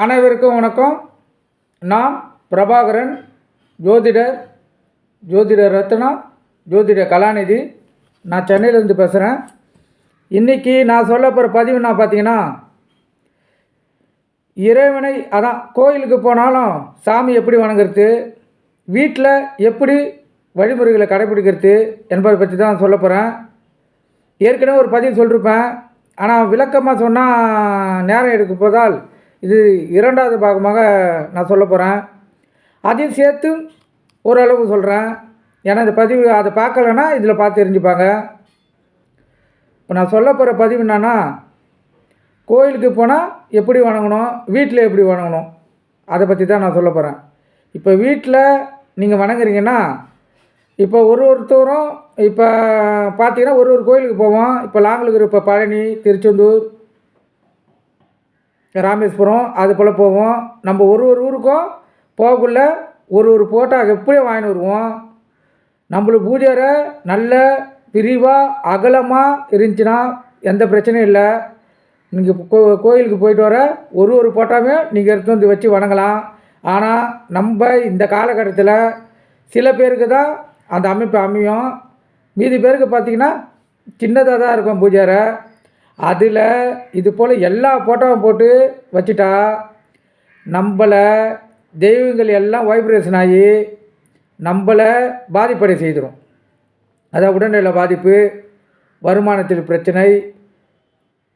அனைவருக்கும் வணக்கம். நான் பிரபாகரன், ஜோதிடர் ரத்னா, ஜோதிட கலாநிதி. நான் சென்னையிலேருந்து பேசுகிறேன். இன்றைக்கி நான் சொல்ல போகிற பதிவு நான் பார்த்தீங்கன்னா, இறைவனை கோயிலுக்கு போனாலும் சாமி எப்படி வணங்குறது, வீட்டில் எப்படி வழிமுறைகளை கடைபிடிக்கிறது என்பதை பற்றி தான் சொல்ல போகிறேன். ஏற்கனவே ஒரு பதிவு சொல்லியிருப்பேன், ஆனால் விளக்கமாக சொன்னால் நேரம் எடுக்க போதால் இது இரண்டாவது பாகமாக நான் சொல்ல போகிறேன். அதையும் சேர்த்து ஓரளவு சொல்கிறேன். ஏன்னா இந்த பதிவு அதை பார்க்கலன்னா இதில் பார்த்து தெரிஞ்சுப்பாங்க. இப்போ நான் சொல்ல போகிற பதிவு என்னன்னா, கோயிலுக்கு போனால் எப்படி வணங்கணும், வீட்டில் எப்படி வணங்கணும், அதை பற்றி தான் நான் சொல்ல போகிறேன். இப்போ வீட்டில் நீங்கள் வணங்குறீங்கன்னா, இப்போ ஒருத்தரும் இப்போ பார்த்தீங்கன்னா ஒரு கோயிலுக்கு போவோம். இப்போ லாங்கில் இருக்கிற இப்போ பழனி, திருச்செந்தூர், ராமேஸ்வரம் அது போல் போவோம். நம்ம ஒரு ஊருக்கும் போகக்குள்ள ஒரு ஃபோட்டோ எப்படியும் வாங்கிட்டு வருவோம். நம்மளுக்கு பூஜை அறை நல்ல விரிவாக அகலமாக இருந்துச்சுன்னா எந்த பிரச்சனையும் இல்லை. நீங்கள் கோயிலுக்கு போயிட்டு வர ஒரு ஃபோட்டோவே நீங்கள் எடுத்து வந்து வச்சு வணங்கலாம். ஆனால் நம்ம இந்த காலகட்டத்தில் சில பேருக்கு தான் அந்த அமைப்பு அமையும். மீதி பேருக்கு பார்த்திங்கன்னா சின்னதாக தான் இருக்கும் பூஜை அறை. அதில் இது போல் எல்லா ஃபோட்டோவும் போட்டு வச்சுட்டா நம்மளை தெய்வங்கள் எல்லாம் வைப்ரேஷன் ஆகி நம்மளை பாதிப்படை செய்திடும். அதாவது உடல்நல பாதிப்பு, வருமானத்தில் பிரச்சனை,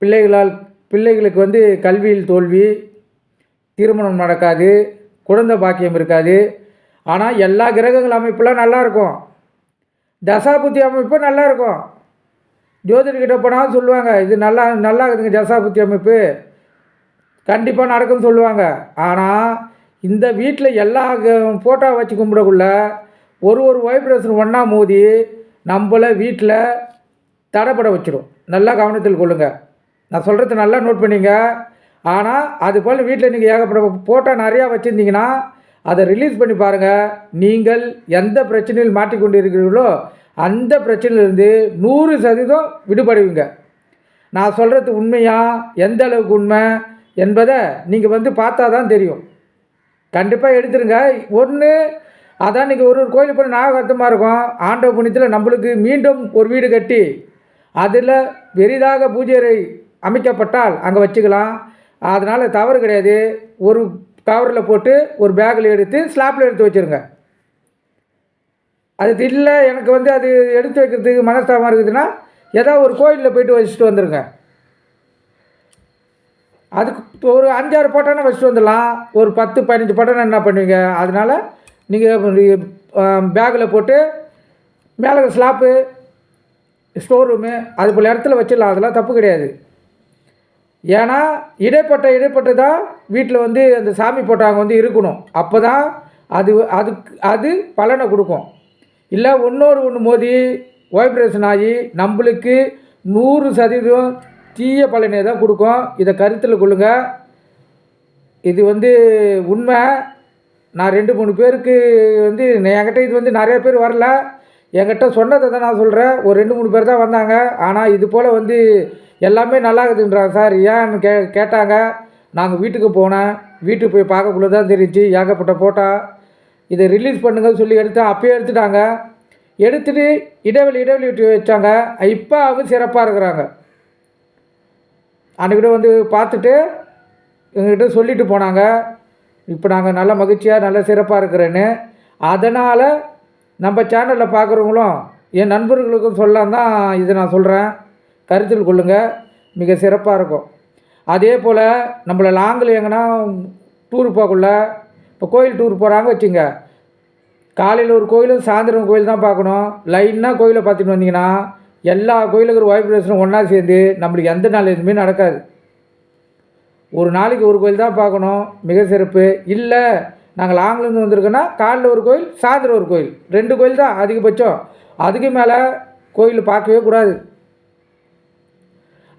பிள்ளைகளுக்கு கல்வியில் தோல்வி, திருமணம் நடக்காது, குழந்தை பாக்கியம் இருக்காது. ஆனால் எல்லா கிரகங்கள் அமைப்பெல்லாம் நல்லாயிருக்கும், தசாபுத்தி அமைப்பு நல்லாயிருக்கும். ஜோதிடர்கிட்ட போனாலும் சொல்லுவாங்க, இது நல்லா இருக்குதுங்க தசாபுத்தி அமைப்பு, கண்டிப்பாக நடக்கும்னு சொல்லுவாங்க. ஆனால் இந்த வீட்டில் எல்லா ஃபோட்டோ வச்சு கும்பிடக்குள்ள ஒரு வைப்ரேஷன் ஒன்றா மோதி நம்மளை வீட்டில் தடைப்பட வச்சிடும். நல்லா கவனத்தில் கொள்ளுங்கள். நான் சொல்கிறது நல்லா நோட் பண்ணிங்க. ஆனால் அது போல் வீட்டில் நீங்கள் ஏகப்பட்ட ஃபோட்டோ நிறையா வச்சுருந்தீங்கன்னா அதை ரிலீஸ் பண்ணி பாருங்கள். நீங்கள் எந்த பிரச்சனையில் மாட்டிக்கொண்டு இருக்கிறீர்களோ அந்த பிரச்சனையிலேருந்து 100% விடுபடுவீங்க. நான் சொல்கிறது உண்மையாக எந்த அளவுக்கு உண்மை என்பதை நீங்கள் பார்த்தா தான் தெரியும். கண்டிப்பாக எடுத்துருங்க. அதான் நீங்கள் ஒரு கோயிலுக்கு போய் ஞாபகமாக இருக்கும். ஆண்டவ புண்ணியத்தில் நம்மளுக்கு மீண்டும் ஒரு வீடு கட்டி அதில் பெரிதாக பூஜை அறை அமைக்கப்பட்டால் அங்கே வச்சுக்கலாம். அதனால் தவறு கிடையாது. ஒரு கவரில் போட்டு ஒரு பேக்கில் எடுத்து ஸ்லாப்பில் எடுத்து வச்சுருங்க. அது இல்லை எனக்கு அது எடுத்து வைக்கிறதுக்கு மனஸ்தாபமாக இருக்குதுன்னா ஏதாவது ஒரு கோயிலில் போய்ட்டு வச்சுட்டு வந்துடுங்க. அதுக்கு ஒரு 5-6 ஃபோட்டோனா வச்சுட்டு வந்துடலாம். ஒரு 10-15 ஃபோட்டோனா என்ன பண்ணுவீங்க? அதனால் நீங்கள் பேக்கில் போட்டு மேலே ஸ்லாப்பு, ஸ்டோர் ரூமு அது போல் இடத்துல வச்சிடலாம். அதெல்லாம் தப்பு கிடையாது. ஏன்னா இடைப்பட்ட தான் வீட்டில் அந்த சாமி ஃபோட்டோ அங்கே இருக்கணும். அப்போ தான் அது பலனை கொடுக்கும். இல்லை ஒன்று மோதி வைப்ரேஷன் ஆகி நம்மளுக்கு 100% தீய பலனை தான் கொடுக்கும். இதை கருத்தில் கொள்ளுங்கள். இது உண்மை. நான் 2-3 பேருக்கு என்கிட்ட இது நிறைய பேர் வரல. என்கிட்ட சொன்னதை தான் நான் சொல்கிறேன். ஒரு 2-3 பேர் தான் வந்தாங்க. ஆனால் இது போல் எல்லாமே நல்லா இருக்குதுன்றாங்க சார். ஏன்னு கேட்டாங்க. நாங்கள் வீட்டுக்கு போனேன். வீட்டுக்கு போய் பார்க்கக்குள்ள தான் தெரிஞ்சு ஏகப்பட்ட ஃபோட்டோ இதை ரிலீஸ் பண்ணுங்கன்னு சொல்லி அப்பயே எடுத்துட்டாங்க. எடுத்துகிட்டு இடைவெளி விட்டு வச்சாங்க. இப்போ அவங்க சிறப்பாக இருக்கிறாங்க. அன்றைக்கிட்ட பார்த்துட்டு எங்ககிட்ட சொல்லிட்டு போனாங்க, இப்போ நாங்கள் நல்ல மகிழ்ச்சியாக நல்ல சிறப்பாக இருக்கிறேன்னு. அதனால் நம்ம சேனலில் பார்க்குறவங்களும் என் நண்பர்களுக்கும் சொல்லலாம் தான் இதை நான் சொல்கிறேன். கருத்தில் கொள்ளுங்கள். மிக சிறப்பாக இருக்கும். அதே போல் நம்மளை லாங்கில் எங்கன்னா டூர் போகக்குள்ள இப்போ கோயில் டூர் போகிறாங்க வச்சுங்க, காலையில் ஒரு கோயிலும் சாயந்தரம் கோயில் தான் பார்க்கணும். லைனாக கோயிலை பார்த்துட்டு வந்தீங்கன்னா எல்லா கோயிலுக்கு ஒரு வைப்ரேஷனும் ஒன்றா சேர்ந்து நம்மளுக்கு எந்த நாள் எதுவுமே நடக்காது. ஒரு நாளைக்கு ஒரு கோயில் தான் பார்க்கணும், மிக சிறப்பு. இல்லை நாங்கள் லாங்கிலேருந்து வந்திருக்கோன்னா காலையில் ஒரு கோயில், சாயந்தரம் ஒரு கோயில், 2 கோயில் தான் அதிகபட்சம். அதுக்கு மேலே கோயில் பார்க்கவே கூடாது.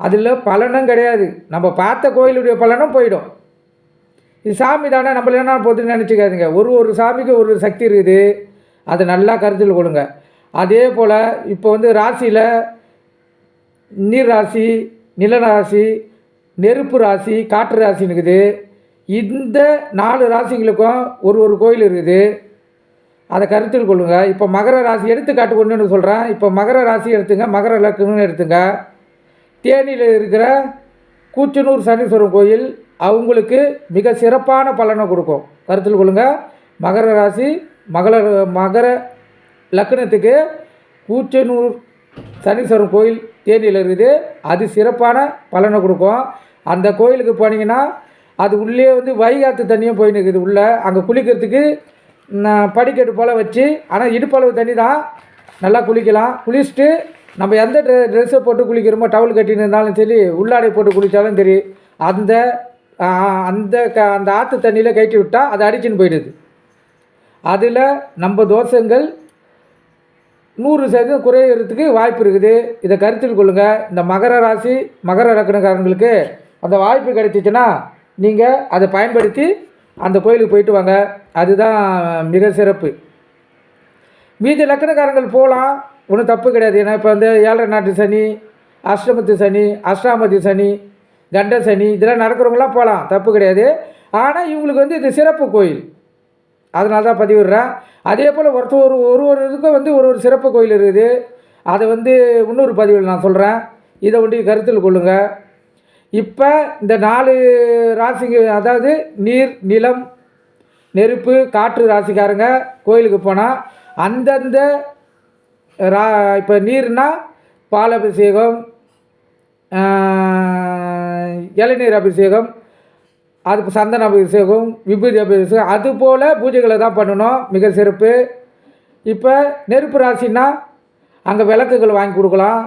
அதில் பலனும் கிடையாது. நம்ம பார்த்த கோயிலுடைய பலனும் போயிடும். இது சாமி தானே, நம்மள என்ன போதுன்னு நினச்சிக்காதுங்க. ஒரு சாமிக்கு ஒரு சக்தி இருக்குது. அதை நல்லா கருத்தில் கொள்ளுங்க. அதே போல் இப்போ ராசியில் நீர் ராசி, நில ராசி, நெருப்பு ராசி, காற்று ராசின்னு இருக்குது. இந்த 4 ராசிகளுக்கும் ஒரு ஒரு கோயில் இருக்குது. அதை கருத்தில் கொள்ளுங்க. இப்போ மகர ராசி எடுத்துக்காட்டு ஒன்றுன்னு சொல்கிறேன். இப்போ மகர ராசி எடுத்துங்க, மகர லக்னம்னு எடுத்துங்க. தேனியில் இருக்கிற கூச்சனூர் சனீஸ்வரன் கோயில் அவங்களுக்கு மிக சிறப்பான பலனை கொடுக்கும். கருத்தில் கொள்ளுங்கள். மகர ராசி மகர லக்னத்துக்கு கூச்சனூர் சனீஸ்வரன் கோயில் தேனியில் இருக்குது. அது சிறப்பான பலனை கொடுக்கும். அந்த கோயிலுக்கு போனீங்கன்னா அது உள்ளே வந்து வைகாத்து தண்ணியும் போயின்னு இருக்குது. உள்ளே அங்கே குளிக்கிறதுக்கு படிக்கட்டு போல் வச்சு, ஆனால் இடுப்பளவு தண்ணி தான், நல்லா குளிக்கலாம். குளிச்சுட்டு நம்ம எந்த ட்ரெஸ்ஸை போட்டு குளிக்கிறோமோ, டவுல் கட்டின்னு இருந்தாலும் சரி, உள்ளாடை போட்டு குளித்தாலும் சரி, அந்த அந்த அந்த ஆற்று தண்ணியில் கட்டி விட்டால் அது அடிச்சுன்னு போயிடுது. அதில் நம்ம தோஷங்கள் 100% குறையிறதுக்கு வாய்ப்பு இருக்குது. இதை கருத்தில் கொள்ளுங்கள். இந்த மகர ராசி மகர லக்னக்காரங்களுக்கு அந்த வாய்ப்பு கிடைச்சிச்சுன்னா நீங்கள் அதை பயன்படுத்தி அந்த கோயிலுக்கு போயிட்டு வாங்க. அதுதான் மிக சிறப்பு. மீதி லக்னக்காரங்கள் போகலாம், ஒன்றும் தப்பு கிடையாது. ஏன்னா இப்போ வந்து 7 நாட்டு சனி, அஷ்டமத்து சனி, அஷ்டாமத்து சனி, கண்ட சனி இதெல்லாம் நடக்கிறவங்களாம் போகலாம், தப்பு கிடையாது. ஆனால் இவங்களுக்கு வந்து இது சிறப்பு கோயில், அதனால தான் பதிவிடுறேன். அதே போல் ஒரு இதுக்கும் வந்து ஒரு சிறப்பு கோயில் இருக்குது. அதை வந்து இன்னொரு பதிவில் நான் சொல்கிறேன். இதை ஒண்டி கருத்தில் கொள்ளுங்கள். இப்போ இந்த 4 ராசிக்கு, அதாவது நீர், நிலம், நெருப்பு, காற்று ராசிக்காரங்க கோயிலுக்கு போனால் அந்தந்த இப்போ நீர்னா பால் அபிஷேகம், இளநீர் அபிஷேகம், அதுக்கு சந்தன அபிஷேகம், விபூதி அபிஷேகம், அதுபோல் பூஜைகளை தான் பண்ணணும், மிக சிறப்பு. இப்போ நெருப்பு ராசின்னா அங்கே விளக்குகள் வாங்கி கொடுக்கலாம்.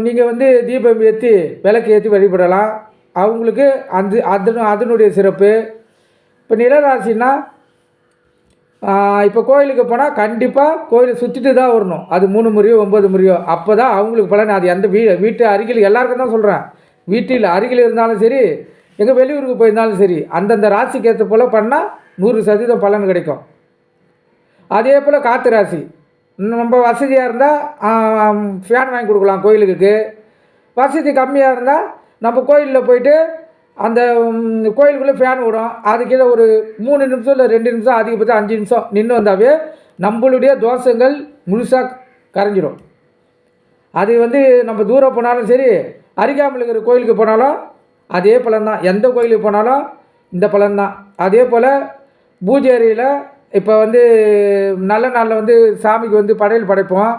நீங்கள் வந்து தீபம் ஏற்றி விளக்கு ஏற்றி வழிபடலாம். அவங்களுக்கு அதனுடைய சிறப்பு. இப்போ நிலராசின்னா இப்போ கோயிலுக்கு போனால் கண்டிப்பாக கோயிலை சுற்றிட்டு தான் வரணும். அது 3 முறையோ 9 முறையோ, அப்போ தான் அவங்களுக்கு பலன். அது எந்த வீட்டு அருகில் எல்லாருக்கும் தான் சொல்கிறேன். வீட்டில் அருகில் இருந்தாலும் சரி, எங்கே வெளியூருக்கு போயிருந்தாலும் சரி, அந்தந்த ராசிக்கு ஏற்ற போல் பண்ணால் 100% பலன் கிடைக்கும். அதே போல் காற்று ராசி, ரொம்ப வசதியாக இருந்தால் ஃபேன் வாங்கி கொடுக்கலாம் கோயிலுக்கு. வசதி கம்மியாக இருந்தால் நம்ம கோயிலில் போயிட்டு அந்த கோயிலுக்குள்ளே ஃபேன் விடும், அது கீழே ஒரு 3 நிமிஷம் இல்லை 2 நிமிஷம், அதிகபட்சம் 5 நிமிஷம் நின்று வந்தாவே நம்மளுடைய தோஷங்கள் முழுசாக கரைஞ்சிடும். அது வந்து நம்ம தூரம் போனாலும் சரி, அருகாமல் இருக்கிற கோயிலுக்கு போனாலும் அதே பலன்தான். எந்த கோயிலுக்கு போனாலும் இந்த பலன்தான். அதே போல் பூஜை அறையில் இப்போ வந்து நல்ல நாளில் வந்து சாமிக்கு வந்து படையல் படைப்போம்.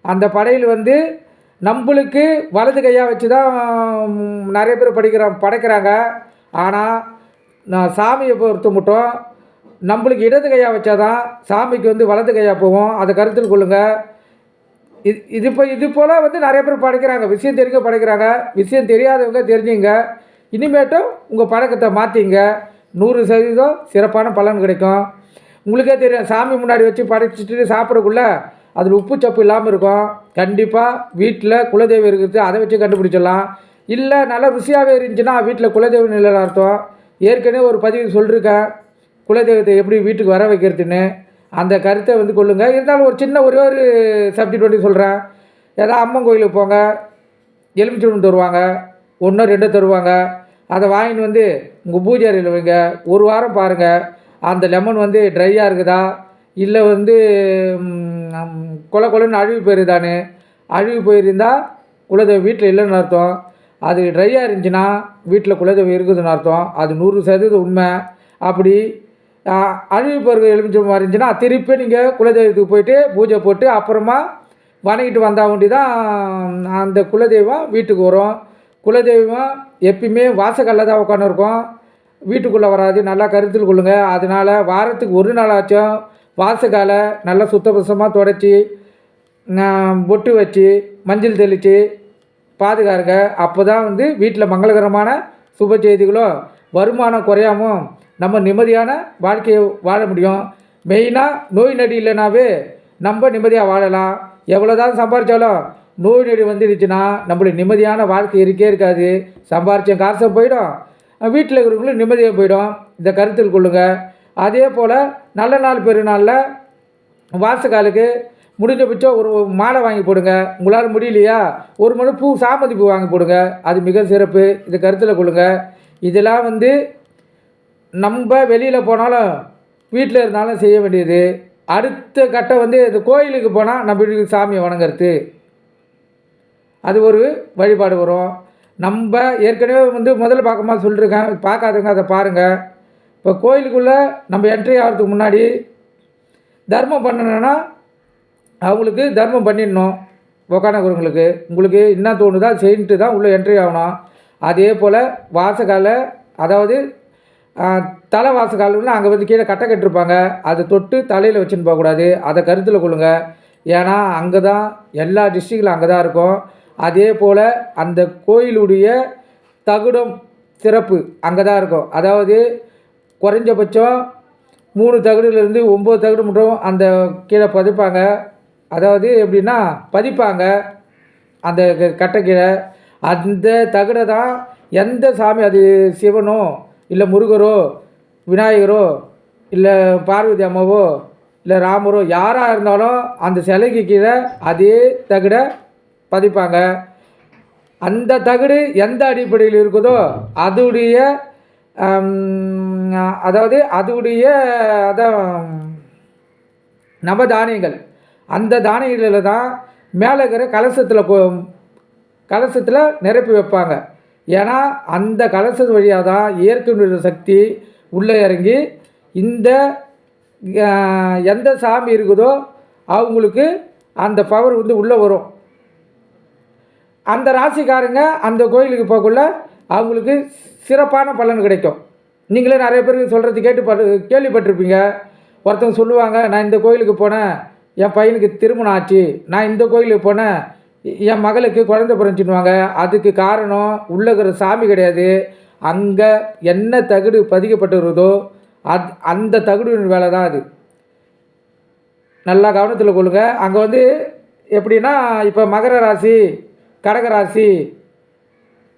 அந்த படையல் வந்து நம்மளுக்கு வலது கையாக வச்சு தான் நிறைய பேர் படைக்கிறாங்க. ஆனால் நான் சாமியை பொறுத்த மட்டும் நம்மளுக்கு இடது கையாக வச்சா தான் சாமிக்கு வந்து வலது கையாக போவோம். அதை கருத்தில் கொள்ளுங்கள். இது போல் வந்து நிறைய பேர் படைக்கிறாங்க, விஷயம் தெரிஞ்ச படைக்கிறாங்க. விஷயம் தெரியாதவங்க தெரிஞ்சுங்க. இனிமேட்டும் உங்கள் பழக்கத்தை மாற்றிங்க, 100% சிறப்பான பலன் கிடைக்கும். உங்களுக்கே தெரியும், சாமி முன்னாடி வச்சு படைச்சிட்டு சாப்பிடக்குள்ளே அதில் உப்பு சப்பு இல்லாமல் இருக்கும். கண்டிப்பாக வீட்டில் குலதெய்வம் இருக்குது, அதை வச்சு கண்டுபிடிச்சிடலாம். இல்லை நல்லா ருசியாகவே இருந்துச்சுன்னா வீட்டில் குலதெய்வம் இல்லைன்னு அர்த்தம். ஏற்கனவே ஒரு பதிவு சொல்லியிருக்கேன், குலதெய்வத்தை எப்படி வீட்டுக்கு வர வைக்கிறதுன்னு. அந்த கருத்தை வந்து கொள்ளுங்கள். இருந்தாலும் ஒரு சின்ன ஒரே ஒரு சப்ஜெக்ட் வந்து சொல்கிறேன். ஏதாவது அம்மன் கோயிலுக்கு போங்க, எலுமிச்சம்பழம் தருவாங்க, 1 2 தருவாங்க. அதை வாங்கிட்டு வந்து உங்கள் பூஜை அறையில் வைங்க. ஒரு வாரம் பாருங்கள், அந்த லெமன் வந்து ட்ரையாக இருக்குதா, இல்லை வந்து கொலன்னு அழுவி போயிருந்தானு. அழுவி போயிருந்தால் குலதெய்வம் வீட்டில் இல்லைன்னு அர்த்தம். அது ட்ரையாக இருந்துச்சுன்னா வீட்டில் குலதெய்வம் இருக்குதுன்னு அர்த்தம். அது 100% உண்மை. அப்படி அழுவி போகிற எலுமிச்சம்பழம் இருந்துச்சுன்னா திருப்பி நீங்கள் குலதெய்வத்துக்கு போயிட்டு பூஜை போட்டு அப்புறமா வணங்கிட்டு வந்தால் வேண்டி தான் அந்த குலதெய்வம் வீட்டுக்கு வரும். குலதெய்வம் எப்பயுமே வாசக்கல்ல தான் உட்காந்துருக்கும், வீட்டுக்குள்ளே வராது. நல்லா கருத்தில் கொள்ளுங்கள். அதனால் வாரத்துக்கு 1 நாளாச்சும் வாசக்காலை நல்லா சுத்தபத்தமாக துடைச்சி பொட்டு வச்சு மஞ்சள் தெளித்து பாதுகாருங்க. அப்போ தான் வந்து வீட்டில் மங்களகரமான சுப செய்திகளும் வருமானம் குறையாமல் நம்ம நிம்மதியான வாழ்க்கையை வாழ முடியும். மெயினாக நோய் நொடி இல்லைனாவே நம்ம நிம்மதியாக வாழலாம். எவ்வளோ தான் சம்பாதிச்சாலும் நோய் நொடி வந்துடுச்சுன்னா நம்மளுக்கு நிம்மதியான வாழ்க்கை இருக்காது. சம்பாரித்த காசம் போயிடும், வீட்டில் இருக்கிறவங்களும் நிம்மதியாக போயிடும். இந்த கருத்தில் கொள்ளுங்கள். அதே போல் நல்ல நாள் பெருநாளில் வாசக்காலுக்கு முடிஞ்சபட்சம் ஒரு மாலை வாங்கி போடுங்க. உங்களால் முடியலையா ஒரு மணி பூ, சாமந்தி பூ வாங்கி போடுங்க, அது மிக சிறப்பு. இதை கருத்தில் கொள்ளுங்கள். இதெல்லாம் வந்து நம்ம வெளியில் போனாலும் வீட்டில் இருந்தாலும் செய்ய வேண்டியது. அடுத்த கட்டம் வந்து இந்த கோயிலுக்கு போனால் நம்ம வீட்டுக்கு சாமியை வணங்குறது, அது ஒரு வழிபாடு வரும். நம்ம ஏற்கனவே வந்து முதல்ல பார்க்கும்போது சொல்லியிருக்கேன், பார்க்காதவங்க அதை பாருங்கள். இப்போ கோயிலுக்குள்ளே நம்ம என்ட்ரி ஆகிறதுக்கு முன்னாடி தர்மம் பண்ணணுன்னா அவங்களுக்கு தர்மம் பண்ணிடணும். உக்காந்துக்கிறவங்களுக்கு உங்களுக்கு என்ன தோணுதோ செய்யிட்டு தான் உள்ளே என்ட்ரி ஆகணும். அதே போல் வாசக்கால, அதாவது தலை வாசக்கால்னா அங்கே வந்து கீழே கட்டை கட்டிருப்பாங்க, அதை தொட்டு தலையில் வச்சுன்னு போகக்கூடாது. அதை கருத்தில் கொள்ளுங்கள். ஏன்னா அங்கே தான் எல்லா டிஸ்ட்ரிக்டிலும் அங்கே தான் இருக்கும். அதே போல் அந்த கோயிலுடைய தகுடம் சிறப்பு அங்கே தான் இருக்கும். அதாவது குறைஞ்சபட்சம் 3 தகடுலேருந்து 9 தகடு மட்டும் அந்த கீழே பதிப்பாங்க. அதாவது எப்படின்னா பதிப்பாங்க அந்த கட்டை கீழே. அந்த தகடை தான் எந்த சாமி, அது சிவனோ இல்லை முருகரோ விநாயகரோ இல்லை பார்வதி அம்மாவோ இல்லை ராமரோ யாராக இருந்தாலும் அந்த சிலைக்கு கீழே அதே தகடை பதிப்பாங்க. அந்த தகடு எந்த அடிப்படையில் இருக்குதோ அதுடைய அதாவது அதுடைய அதான் நவதானியங்கள், அந்த தானியங்களில் தான் மேலே இருக்கிற கலசத்தில் நிரப்பி வைப்பாங்க. ஏன்னா அந்த கலசத்து வழியாக தான் இயற்கையுடைய சக்தி உள்ளே இறங்கி இந்த எந்த சாமி இருக்குதோ அவங்களுக்கு அந்த பவர் வந்து உள்ளே வரும். அந்த ராசிக்காரங்க அந்த கோயிலுக்கு போகக்குள்ள அவங்களுக்கு சிறப்பான பலன் கிடைக்கும். நீங்களே நிறைய பேருக்கு சொல்கிறது கேள்விப்பட்டிருப்பீங்க. ஒருத்தவங்க சொல்லுவாங்க, நான் இந்த கோயிலுக்கு போனேன், என் பையனுக்கு திருமணம் ஆச்சு. நான் இந்த கோயிலுக்கு போனேன், என் மகளுக்கு குழந்தை பிறந்துச்சுன்னுவாங்க. அதுக்கு காரணம் உள்ளே இருக்கிற சாமி கிடையாது. அங்கே என்ன தகுடு பதிக்கப்பட்டிருந்தோ அந்த தகுடின் வேலை தான் அது. நல்லா கவனத்தில் கொள்ளுங்க. அங்கே வந்து எப்படின்னா, இப்போ மகர ராசி, கடகராசி,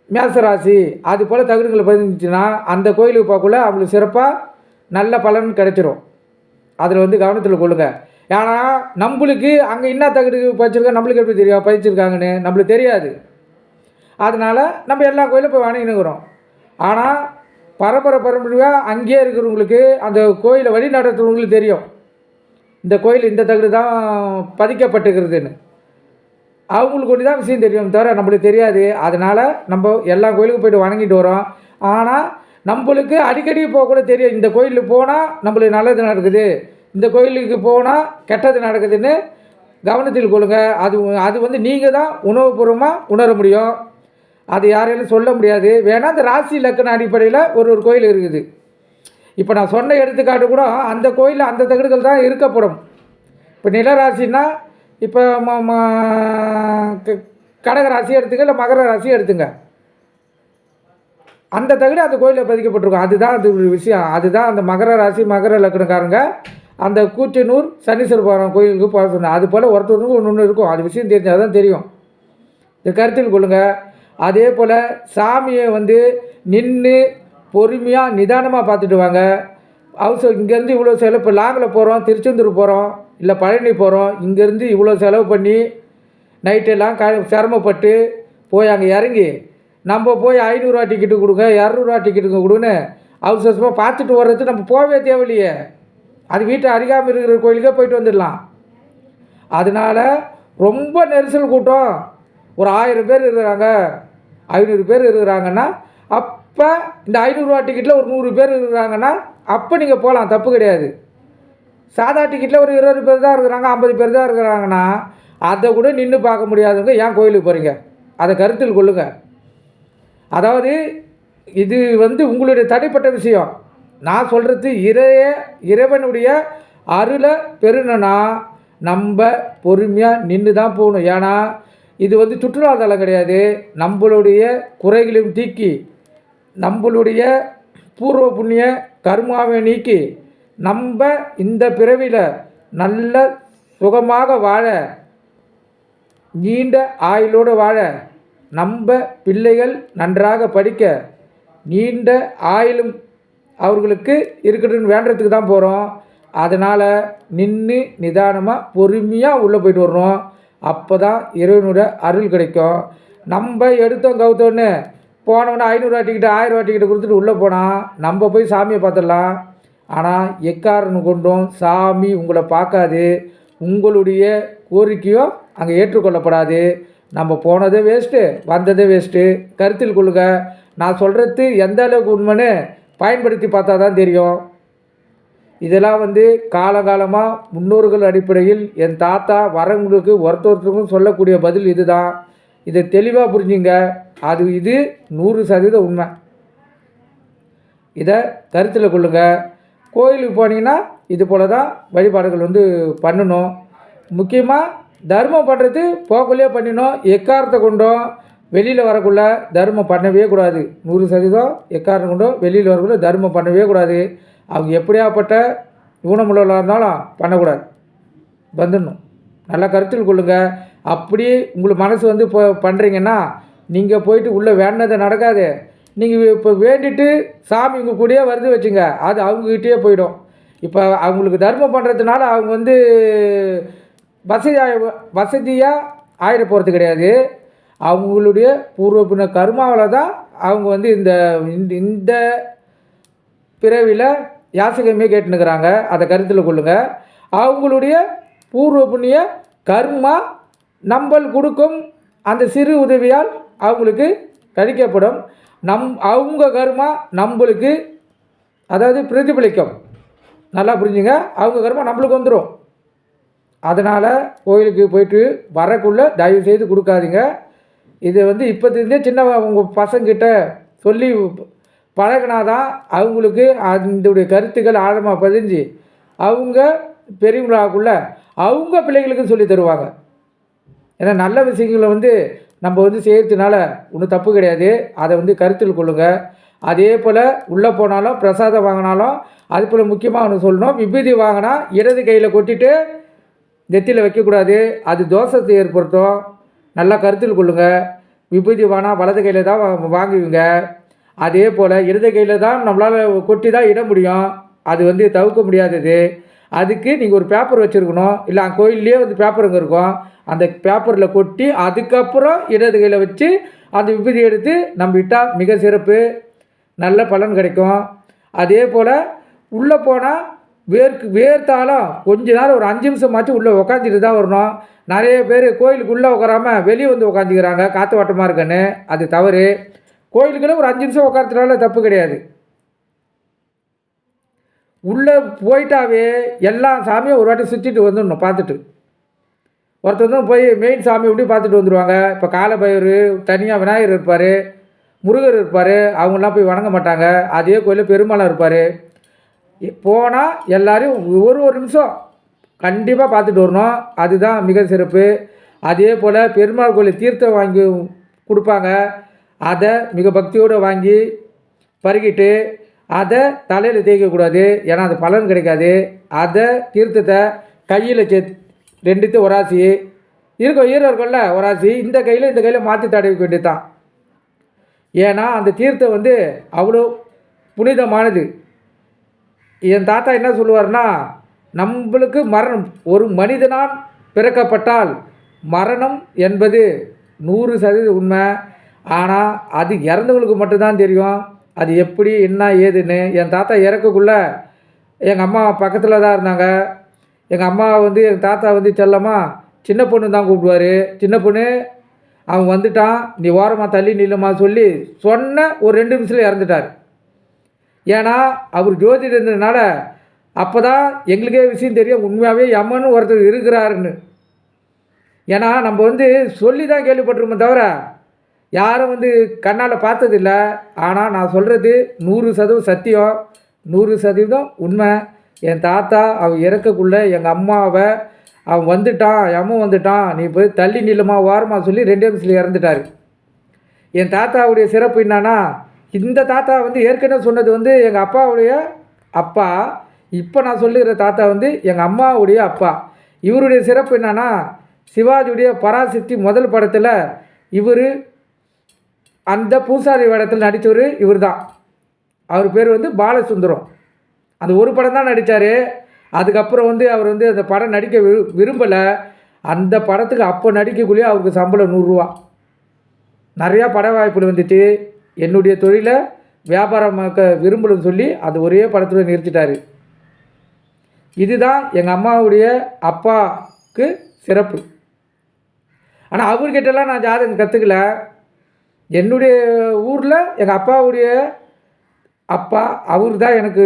மேசராசி அது போல் தகுடுகளை பதிஞ்சிச்சுன்னா அந்த கோயிலுக்கு போகக்குள்ள அவங்களுக்கு சிறப்பாக நல்ல பலன் கிடைச்சிரும். அதில் வந்து கவனத்தில் கொள்ளுங்கள். ஏன்னா நம்மளுக்கு அங்கே என்ன தகுடு பதிச்சிருக்கா நம்மளுக்கு எப்படி தெரியும் பதிச்சிருக்காங்கன்னு நம்மளுக்கு தெரியாது. அதனால் நம்ம எல்லா கோயிலும் போய் வணங்கினுக்கிறோம். ஆனால் பரம்பரையாக அங்கேயே இருக்கிறவங்களுக்கு அந்த கோயிலை வழி நடத்துகிறவங்களுக்கு தெரியும் இந்த கோயில் இந்த தகுடு தான் பதிக்கப்பட்டுக்கிறதுன்னு. அவங்களுக்கு ஒன்று தான் விஷயம் தெரியும், தவிர நம்மளுக்கு தெரியாது. அதனால் நம்ம எல்லா கோயிலுக்கும் போய்ட்டு வணங்கிட்டு வரோம். ஆனால் நம்மளுக்கு அடிக்கடி போகக்கூட தெரியும், இந்த கோயிலுக்கு போனால் நம்மளுக்கு நல்லது நடக்குது, இந்த கோயிலுக்கு போனால் கெட்டது நடக்குதுன்னு கவனத்தில் கொள்ளுங்கள். அது வந்து நீங்கள் தான் உணவுபூர்வமாக உணர முடியும். அது யாராலும் சொல்ல முடியாது. வேணால் அந்த ராசி லக்கண அடிப்படையில் ஒரு கோயில் இருக்குது. இப்போ நான் சொன்ன எடுத்துக்காட்டு கூட அந்த கோயிலில் அந்த தகடுகள் தான் இருக்கப்படும். இப்போ நிலராசின்னா இப்போ கடக ராசி எடுத்துங்க, இல்லை மகர ராசி எடுத்துங்க, அந்த தகடு அந்த கோயிலில் பதிக்கப்பட்டிருக்கும். அதுதான் அது ஒரு விஷயம். அதுதான் அந்த மகர ராசி மகர லக்கணக்காரங்க அந்த கூச்சனூர் சனீஸ்வரபுரம் கோயிலுக்கு போக சொன்னேன். அது போல் ஒருத்தருக்கு ஒன்று இருக்கும். அது விஷயம் தெரிஞ்சால் தான் தெரியும். இந்த கருத்தில் கொள்ளுங்கள். அதே போல் சாமியை வந்து நின்று பொறுமையாக நிதானமாக பார்த்துட்டு வாங்க. இங்கேருந்து இவ்வளோ செலவு, இப்போ லாங்கில் போகிறோம், திருச்செந்தூர் போகிறோம், இல்லை பழனி போகிறோம், இங்கேருந்து இவ்வளோ செலவு பண்ணி நைட்டெல்லாம் சிரமப்பட்டு போய் அங்கே இறங்கி நம்ம போய் 500 ரூபா டிக்கெட்டு கொடுங்க, 200 ரூபா டிக்கெட்டுங்க கொடுன்னு அவசரமாக பார்த்துட்டு வர்றது நம்ம போகவே தேவையில்லையே. அது வீட்டை அருகாமல் இருக்கிற கோயிலுக்கே போயிட்டு வந்துடலாம். அதனால் ரொம்ப நெரிசல் கூட்டம், ஒரு 1000 பேர் இருக்கிறாங்க, 500 பேர் இருக்கிறாங்கன்னா அப்போ இந்த 500 ரூபா டிக்கெட்டில் ஒரு 100 பேர் இருக்கிறாங்கன்னா அப்போ நீங்கள் போகலாம், தப்பு கிடையாது. சாதா டிக்கெட்டில் ஒரு 20 பேர் தான் இருக்கிறாங்க, 50 பேர் தான் இருக்கிறாங்கன்னா அதை கூட நின்று பார்க்க முடியாதவங்க ஏன் கோயிலுக்கு போகிறீங்க? அதை கருத்தில் கொள்ளுங்கள். அதாவது இது வந்து உங்களுடைய தனிப்பட்ட விஷயம். நான் சொல்கிறது இறைவனுடைய அருளை பெறணுன்னா நம்ம பொறுமையாக நின்று தான் போகணும். ஏன்னா இது வந்து சுற்றுலாத்தலம் கிடையாது. நம்மளுடைய குறைகளையும் தீக்கி, நம்மளுடைய பூர்வ புண்ணிய கர்மாவை நீக்கி நம்ம இந்த பிறவியில் நல்ல சுகமாக வாழ, நீண்ட ஆயுளோடு வாழ, நம்ம பிள்ளைகள் நன்றாக படிக்க, நீண்ட ஆயுளும் அவர்களுக்கு இருக்கட்டும்னு வேண்டுறதுக்கு தான் போகிறோம். அதனால் நின்று நிதானமாக பொறுமையாக உள்ளே போய்ட்டு வரணும். அப்போ தான் இறைவனோட அருள் கிடைக்கும். நம்ம எடுத்தோம் கவுத்தோன்னு போனவொடனே 500 டிக்கெட்டு 1000 டிக்கெட்டு கொடுத்துட்டு உள்ளே போனால் நம்ம போய் சாமியை பார்த்துடலாம். ஆனால் எக்காரணம் கொண்டும் சாமி உங்களை பார்க்காது, உங்களுடைய கோரிக்கையும் அங்கே ஏற்றுக்கொள்ளப்படாது. நம்ம போனதே வேஸ்ட்டு, வந்ததே வேஸ்ட்டு. கருத்தில் கொள்ளுங்க. நான் சொல்கிறது எந்த அளவுக்கு உண்மைன்னு பயன்படுத்தி பார்த்தா தான் தெரியும். இதெல்லாம் காலகாலமாக முன்னோர்கள் அடிப்படையில் என் தாத்தா வரவங்களுக்கு ஒருத்தருக்கும் சொல்லக்கூடிய பதில் இது தான். இதை தெளிவாக புரிஞ்சுங்க. இது 100% உண்மை. இதை கருத்தில் கொள்ளுங்க. கோயிலுக்கு போனீங்கன்னா இது போல் தான் வழிபாடுகள் பண்ணணும். முக்கியமாக தர்மம் பண்ணுறது போக்குள்ளே பண்ணினோம். எக்காரத்தை கொண்டோம் வெளியில் வரக்குள்ள தர்மம் பண்ணவே கூடாது. 100% எக்காரணம் கொண்டோம் வெளியில் வரக்குள்ள தர்மம் பண்ணவே கூடாது. அவங்க எப்படியாப்பட்ட ஊனமுள்ளவர்களாக இருந்தாலும் பண்ணக்கூடாது, வந்துடணும். நல்லா கருத்தில் கொள்ளுங்கள். அப்படி உங்களுக்கு மனசு இப்போ பண்ணுறீங்கன்னா நீங்கள் போயிட்டு உள்ளே வேண்டினதை நடக்காது. நீங்கள் இப்போ வேண்டிட்டு சாமி உங்கள் கூடயே வருது வச்சுங்க, அது அவங்கக்கிட்டே போயிடும். இப்போ அவங்களுக்கு தர்மம் பண்ணுறதுனால அவங்க வசதியாக ஆயிட போகிறது கிடையாது. அவங்களுடைய பூர்வ பின்ன கர்மாவில் தான் அவங்க இந்த இந்த பிறவியில் யாசகமே கேட்டுனுக்கிறாங்க. அதை கருத்தில் கொள்ளுங்கள். அவங்களுடைய பூர்வ புண்ணிய கர்மா நம்மள் கொடுக்கும் அந்த சிறு உதவியால் அவங்களுக்கு கழிக்கப்படும். அவங்க கர்மா நம்மளுக்கு பிரதிபலிக்கும். நல்லா புரிஞ்சுங்க. அவங்க கர்மா நம்மளுக்கு வந்துடும். அதனால் கோயிலுக்கு போயிட்டு வரக்குள்ளே தயவு செய்து கொடுக்காதீங்க. இதை இப்போத்திருந்தே சின்ன உங்கள் பசங்கிட்ட சொல்லி பழகினாதான் அவங்களுக்கு அதனுடைய கருத்துக்கள் ஆழமாக பதிஞ்சு அவங்க பெரியவங்களாக்குள்ள அவங்க பிள்ளைகளுக்கு சொல்லி தருவாங்க. ஏன்னா நல்ல விஷயங்களை நம்ம செய்கிறதுனால ஒன்றும் தப்பு கிடையாது. அதை கருத்தில் கொள்ளுங்கள். அதே போல் உள்ளே போனாலும் பிரசாதம் வாங்கினாலும் அது போல் முக்கியமாக ஒன்று சொல்லணும். விபூதி வாங்கினா இடது கையில் கொட்டிட்டு நெத்தியில் வைக்கக்கூடாது. அது தோஷத்தை ஏற்படுத்தும். நல்லா கருத்தில் கொள்ளுங்கள். விபூதி வாங்கினா வலது கையில் தான் வாங்குவீங்க. அதே போல் இடது கையில் தான் நம்மளால் கொட்டி தான் இட முடியும். அது தவிர்க்க முடியாதது. அதுக்கு நீங்கள் ஒரு பேப்பர் வச்சுருக்கணும். இல்லை கோயில்லையே பேப்பருங்க இருக்கும். அந்த பேப்பரில் கொட்டி அதுக்கப்புறம் இடது கையில் வச்சு அந்த விபூதி எடுத்து நம்ம இட்டால் மிக சிறப்பு, நல்ல பலன் கிடைக்கும். அதே போல் உள்ளே போனால் வேர்த்தாலும் கொஞ்ச நேரம் ஒரு 5 நிமிஷமாச்சும் உள்ளே உக்காந்துட்டு தான் வரணும். நிறைய பேர் கோயிலுக்கு உள்ளே உட்காராமல் வெளியே உட்காந்துக்கிறாங்க, காற்று வாட்டமாக இருக்குன்னு. அது தவறு. கோயிலுக்குள்ளே ஒரு 5 நிமிஷம் உட்காரத்துனால தப்பு கிடையாது. உள்ளே போயிட்டாவே எல்லா சாமியும் ஒரு வாட்டி சுற்றிட்டு வந்துடணும். பார்த்துட்டு ஒருத்தர் போய் மெயின் சாமி எப்படி பார்த்துட்டு வந்துடுவாங்க. இப்போ காலபைரவர் தனியாக விநாயகர் இருப்பார், முருகர் இருப்பார். அவங்களாம் போய் வணங்க மாட்டாங்க. அதே கோயிலில் பெருமாளாக இருப்பார். போனால் எல்லோரும் ஒரு நிமிஷம் கண்டிப்பாக பார்த்துட்டு வரணும். அதுதான் மிக சிறப்பு. அதே போல் பெருமாள் கோயில் தீர்த்தம் வாங்கி கொடுப்பாங்க. அதை மிக பக்தியோடு வாங்கி பருகிட்டு அதை தலையில் தேய்க்கக்கூடாது. ஏன்னா அது பலன் கிடைக்காது. அதை தீர்த்தத்தை கையில் 2 ஒராசி இருக்கும், ஈரம் இருக்கும்ல ஒராசி, இந்த கையில் மாற்றி தடவிக்க வேண்டியது தான். ஏன்னா அந்த தீர்த்தம் அவ்வளோ புனிதமானது. என் தாத்தா என்ன சொல்லுவார்னா, நம்மளுக்கு மரணம், ஒரு மனிதனால் பிறக்கப்பட்டால் மரணம் என்பது 100% உண்மை. ஆனால் அது இறந்தவங்களுக்கு மட்டும்தான் தெரியும் அது எப்படி என்ன ஏதுன்னு. என் தாத்தா இறக்கக்குள்ளே எங்கள் அம்மா பக்கத்தில் தான் இருந்தாங்க. எங்கள் அம்மா எங்கள் தாத்தா செல்லம்மா சின்ன பொண்ணு தான் கூப்பிடுவார். சின்ன பொண்ணு அவன் வந்துட்டான், நீ ஓரமாக தள்ளி நில்லுமா சொல்லி சொன்ன ஒரு 2 நிமிஷத்தில் இறந்துட்டார். ஏன்னா அவர் ஜோதிடர் இருந்ததுனால அப்போ தான் எங்களுக்கே விஷயம் தெரியும் உண்மையாகவே எம்மன்னு ஒருத்தர் இருக்கிறாருன்னு. ஏன்னா நம்ம சொல்லி தான் கேள்விப்பட்டிருக்கோமே தவிர யாரும் கண்ணால் பார்த்ததில்ல. ஆனால் நான் சொல்கிறது 100% சத்தியம், 100% உண்மை. என் தாத்தா அவன் இறக்கக்குள்ளே எங்கள் அம்மாவை அவன் வந்துட்டான், அம்மா வந்துட்டான், நீ போய் தள்ளி நில்லுமா ஓரமாக சொல்லி 2 நிமிஷத்தில் இறந்துட்டார். என் தாத்தாவுடைய சிறப்பு என்னன்னா, இந்த தாத்தா ஏற்கனவே சொன்னது எங்கள் அப்பாவுடைய அப்பா. இப்போ நான் சொல்லுகிற தாத்தா எங்கள் அம்மாவுடைய அப்பா. இவருடைய சிறப்பு என்னன்னா, சிவாஜியுடைய பராசக்தி முதல் படத்தில் இவர் அந்த பூசாரி வேடத்தில் நடித்தவர் இவர் தான். அவர் பேர் பாலசுந்தரம். அந்த ஒரு படம் தான் நடித்தார். அதுக்கப்புறம் அவர் அந்த படம் நடிக்க விரும்பலை. அந்த படத்துக்கு அப்போ நடிக்கக்குள்ளேயே அவருக்கு சம்பளம் 100 ரூபா. நிறையா பட வாய்ப்புகள் வந்துச்சு. என்னுடைய தொழிலை வியாபாரமாக்க விரும்பலன்னு சொல்லி அது ஒரே படத்தில் நிறுத்திட்டார். இதுதான் எங்கள் அம்மாவுடைய அப்பாவுக்கு சிறப்பு. ஆனால் அவர்கிட்டலாம் நான் ஜாதகம் கற்றுக்கல. என்னுடைய ஊரில் எங்கள் அப்பாவுடைய அப்பா அவர் தான் எனக்கு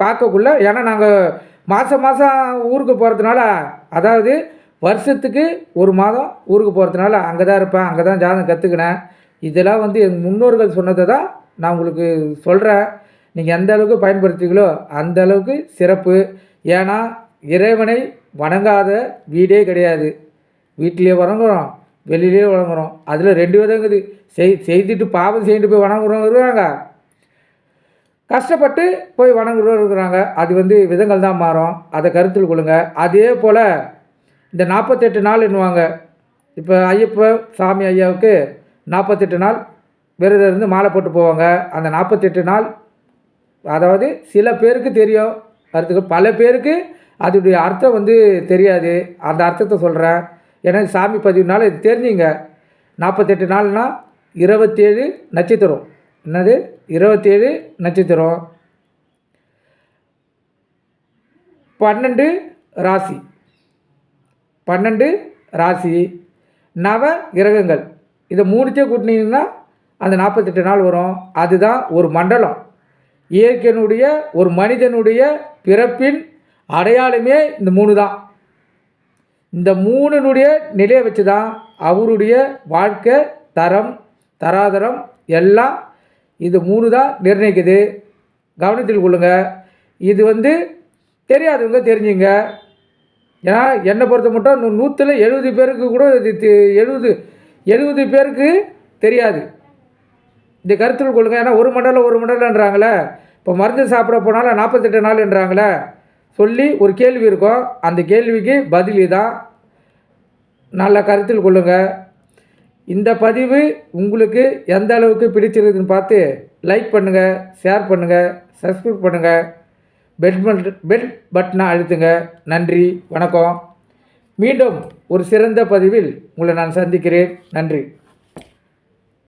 பார்க்கக்குள்ள. ஏன்னா நாங்கள் மாதம் ஊருக்கு போகிறதுனால, அதாவது வருஷத்துக்கு ஒரு மாதம் ஊருக்கு போகிறதுனால அங்கே தான் இருப்பேன், அங்கே தான் ஜாதகம் கற்றுக்கினேன். இதெல்லாம் வந்து எங்கள் முன்னோர்கள் சொன்னதை தான் நான் உங்களுக்கு சொல்கிறேன். நீங்கள் எந்த அளவுக்கு பயன்படுத்திங்களோ அந்த அளவுக்கு சிறப்பு. ஏன்னா இறைவனை வணங்காத வீடே கிடையாது. வீட்டிலே வணங்குறோம், வெளியிலே வணங்குறோம். அதில் 2 விதங்குது. செய்துட்டு பாவம் செய்துட்டு போய் வணங்குறவங்க இருக்கிறாங்க, கஷ்டப்பட்டு போய் வணங்குறவங்க இருக்கிறாங்க. அது வந்து விதங்கள் தான் மாறும், அதை கருத்தில் கொள்ளுங்க. அதே போல் இந்த 48 நாள் என்னுவாங்க. இப்போ ஐயப்ப சாமி ஐயாவுக்கு 48 நாள் விரதம் இருந்து மாலை போட்டு போவாங்க. அந்த 48 நாள் அதாவது சில பேருக்கு தெரியும் கருத்துக்கு, பல பேருக்கு அதோடைய அர்த்தம் வந்து தெரியாது. அந்த அர்த்தத்தை சொல்கிறேன். ஏன்னா சாமி பதிவுனால இது தெரிஞ்சுங்க. 48 நாள்னால் 27 நட்சத்திரம். என்னது 27 நட்சத்திரம், 12 ராசி, 12 ராசி, நவ கிரகங்கள். இதை 3 கூட்டினீங்கன்னா அந்த 48 நாள் வரும். அதுதான் ஒரு மண்டலம். இயற்கையினுடைய ஒரு மனிதனுடைய பிறப்பின் அடையாளமே இந்த 3 தான். இந்த 3னுடைய நிலையை வச்சு தான் அவருடைய வாழ்க்கை தரம் தராதரம் எல்லாம் இது 3 தான் நிர்ணயிக்குது. கவனத்தில் கொள்ளுங்க. இது வந்து தெரியாதவங்க தெரிஞ்சுங்க. ஏன்னா என்னை பொறுத்த மட்டும் 100ல் 70 பேருக்கு கூட இது 70 பேருக்கு தெரியாது. இந்த கருத்தில் கொள்ளுங்க. ஏன்னா ஒரு மண்டலன்றாங்களே. இப்போ மருந்து சாப்பிட போனாலும் 48 நாள்ன்றாங்களே சொல்லி ஒரு கேள்வி இருக்கும். அந்த கேள்விக்கு பதில் தான். நல்ல கருத்தில் கொள்ளுங்க. இந்த பதிவு உங்களுக்கு எந்த அளவுக்கு பிடிச்சிருக்குதுன்னு பார்த்து லைக் பண்ணுங்கள், ஷேர் பண்ணுங்கள், சப்ஸ்கிரைப் பண்ணுங்கள், பெல் பட்டனை அழுத்துங்க. நன்றி, வணக்கம். மீண்டும் ஒரு சிறந்த பதிவில் உங்களை நான் சந்திக்கிறேன். நன்றி.